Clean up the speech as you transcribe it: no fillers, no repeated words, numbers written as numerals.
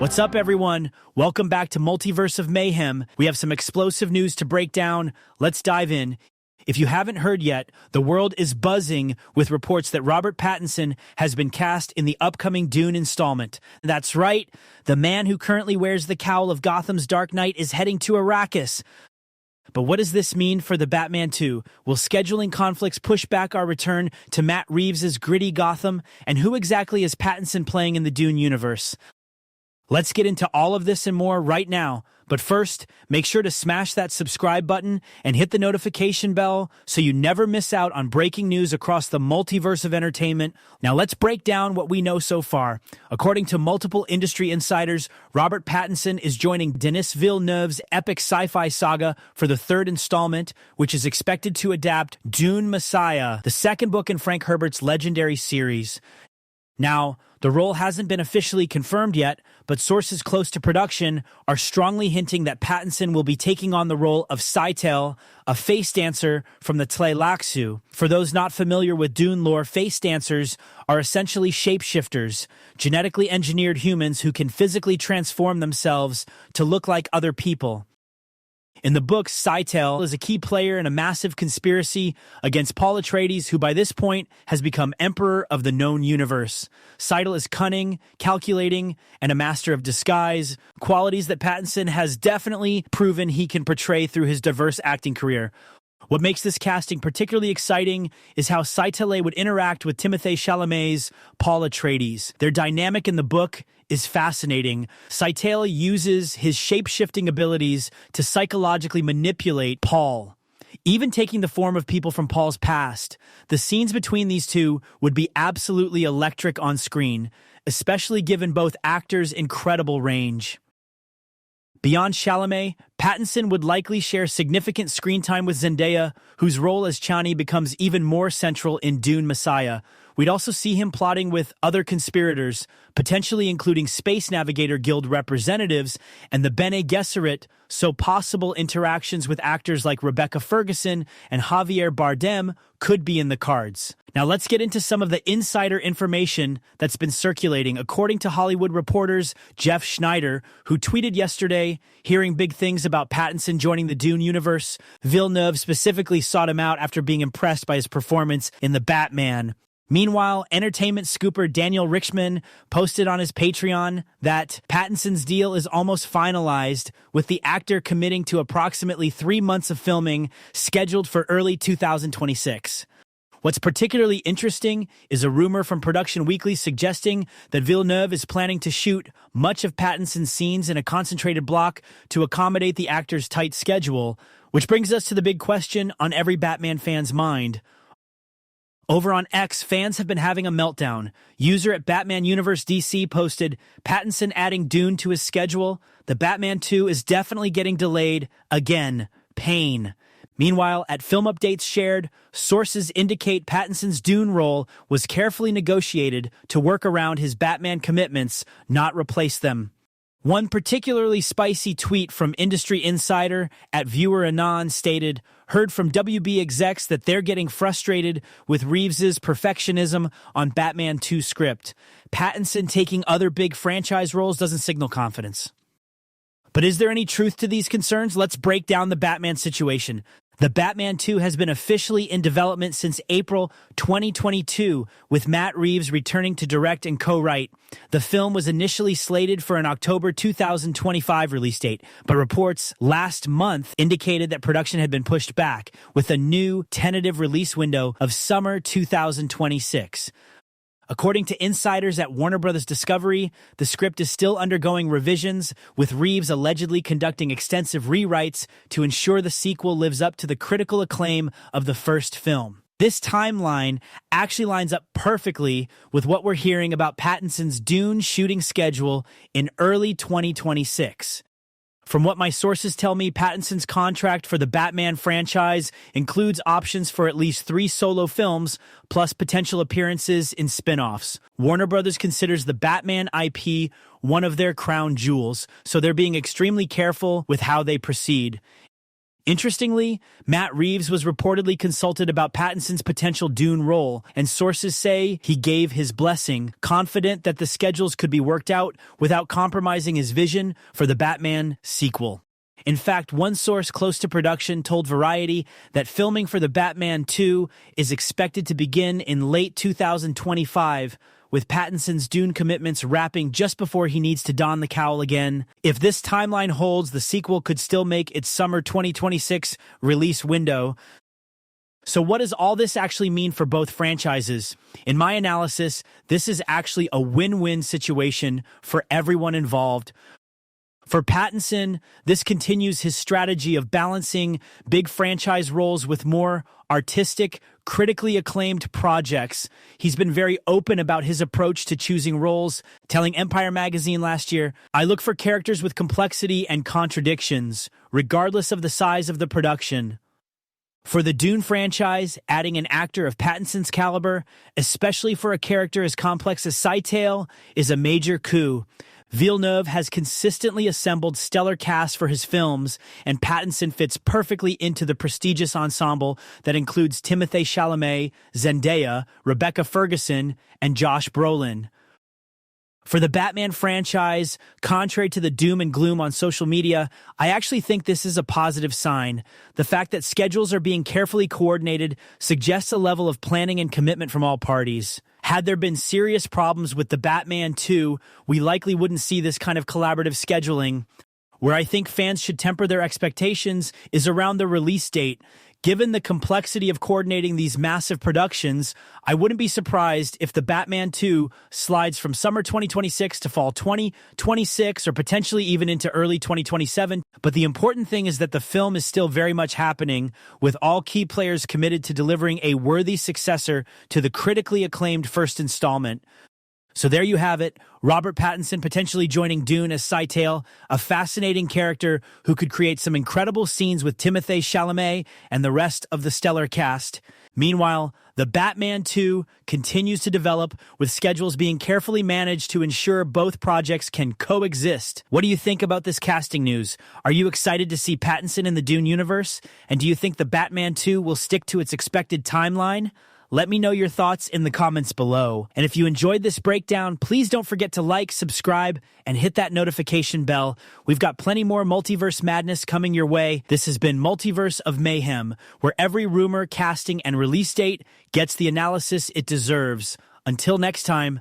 What's up, everyone? Welcome back to Multiverse of Mayhem. We have some explosive news to break down. Let's dive in. If you haven't heard yet, the world is buzzing with reports that Robert Pattinson has been cast in the upcoming Dune installment. That's right, the man who currently wears the cowl of Gotham's Dark Knight is heading to Arrakis. But what does this mean for the Batman 2? Will scheduling conflicts push back our return to Matt Reeves' gritty Gotham? And who exactly is Pattinson playing in the Dune universe? Let's get into all of this and more right now. But first, make sure to smash that subscribe button and hit the notification bell so you never miss out on breaking news across the multiverse of entertainment. Now let's break down what we know so far. According to multiple industry insiders, Robert Pattinson is joining Denis Villeneuve's epic sci-fi saga for the third installment, which is expected to adapt Dune Messiah, the second book in Frank Herbert's legendary series. Now, the role hasn't been officially confirmed yet, but sources close to production are strongly hinting that Pattinson will be taking on the role of Scytale, a face dancer from the Tleilaxu. For those not familiar with Dune lore, face dancers are essentially shapeshifters, genetically engineered humans who can physically transform themselves to look like other people. In the book, Scytale is a key player in a massive conspiracy against Paul Atreides, who by this point has become emperor of the known universe. Scytale is cunning, calculating, and a master of disguise, qualities that Pattinson has definitely proven he can portray through his diverse acting career. What makes this casting particularly exciting is how Scytale would interact with Timothée Chalamet's Paul Atreides. Their dynamic in the book is fascinating. Scytale uses his shape-shifting abilities to psychologically manipulate Paul, even taking the form of people from Paul's past. The scenes between these two would be absolutely electric on screen, especially given both actors' incredible range. Beyond Chalamet, Pattinson would likely share significant screen time with Zendaya, whose role as Chani becomes even more central in Dune Messiah. We'd also see him plotting with other conspirators, potentially including Space Navigator Guild representatives and the Bene Gesserit, so possible interactions with actors like Rebecca Ferguson and Javier Bardem could be in the cards. Now let's get into some of the insider information that's been circulating. According to Hollywood Reporter's Jeff Schneider, who tweeted yesterday, hearing big things about Pattinson joining the Dune universe, Villeneuve specifically sought him out after being impressed by his performance in The Batman. Meanwhile, entertainment scooper Daniel Richman posted on his Patreon that Pattinson's deal is almost finalized, with the actor committing to approximately 3 months of filming scheduled for early 2026. What's particularly interesting is a rumor from Production Weekly suggesting that Villeneuve is planning to shoot much of Pattinson's scenes in a concentrated block to accommodate the actor's tight schedule, which brings us to the big question on every Batman fan's mind. Over on X, fans have been having a meltdown. User at Batman Universe DC posted, Pattinson adding Dune to his schedule. The Batman 2 is definitely getting delayed. Again, pain. Meanwhile, at Film Updates shared, sources indicate Pattinson's Dune role was carefully negotiated to work around his Batman commitments, not replace them. One particularly spicy tweet from industry insider at Viewer Anon stated, heard from WB execs that they're getting frustrated with Reeves' perfectionism on Batman 2 script. Pattinson taking other big franchise roles doesn't signal confidence. But is there any truth to these concerns? Let's break down the Batman situation. The Batman 2 has been officially in development since April 2022, with Matt Reeves returning to direct and co-write. The film was initially slated for an October 2025 release date, but reports last month indicated that production had been pushed back, with a new tentative release window of summer 2026. According to insiders at Warner Bros. Discovery, the script is still undergoing revisions, with Reeves allegedly conducting extensive rewrites to ensure the sequel lives up to the critical acclaim of the first film. This timeline actually lines up perfectly with what we're hearing about Pattinson's Dune shooting schedule in early 2026. From what my sources tell me, Pattinson's contract for the Batman franchise includes options for at least 3 solo films, plus potential appearances in spin-offs. Warner Bros. Considers the Batman IP one of their crown jewels, so they're being extremely careful with how they proceed. Interestingly, Matt Reeves was reportedly consulted about Pattinson's potential Dune role, and sources say he gave his blessing, confident that the schedules could be worked out without compromising his vision for the Batman sequel. In fact, one source close to production told Variety that filming for the Batman 2 is expected to begin in late 2025, with Pattinson's Dune commitments wrapping just before he needs to don the cowl again. If this timeline holds, the sequel could still make its summer 2026 release window. So what does all this actually mean for both franchises? In my analysis, this is actually a win-win situation for everyone involved. For Pattinson, this continues his strategy of balancing big franchise roles with more artistic, critically acclaimed projects. He's been very open about his approach to choosing roles, telling Empire magazine last year, "I look for characters with complexity and contradictions, regardless of the size of the production." For the Dune franchise, adding an actor of Pattinson's caliber, especially for a character as complex as Scytale, is a major coup. Villeneuve has consistently assembled stellar casts for his films, and Pattinson fits perfectly into the prestigious ensemble that includes Timothée Chalamet, Zendaya, Rebecca Ferguson, and Josh Brolin. For the Batman franchise, contrary to the doom and gloom on social media, I actually think this is a positive sign. The fact that schedules are being carefully coordinated suggests a level of planning and commitment from all parties. Had there been serious problems with the Batman 2, we likely wouldn't see this kind of collaborative scheduling. Where I think fans should temper their expectations is around the release date. Given the complexity of coordinating these massive productions, I wouldn't be surprised if the Batman 2 slides from summer 2026 to fall 2026 or potentially even into early 2027. But the important thing is that the film is still very much happening, with all key players committed to delivering a worthy successor to the critically acclaimed first installment. So there you have it, Robert Pattinson potentially joining Dune as Scytale, a fascinating character who could create some incredible scenes with Timothée Chalamet and the rest of the stellar cast. Meanwhile, the Batman 2 continues to develop, with schedules being carefully managed to ensure both projects can coexist. What do you think about this casting news? Are you excited to see Pattinson in the Dune universe? And do you think the Batman 2 will stick to its expected timeline? Let me know your thoughts in the comments below. And if you enjoyed this breakdown, please don't forget to like, subscribe, and hit that notification bell. We've got plenty more multiverse madness coming your way. This has been Multiverse of Mayhem, where every rumor, casting, and release date gets the analysis it deserves. Until next time,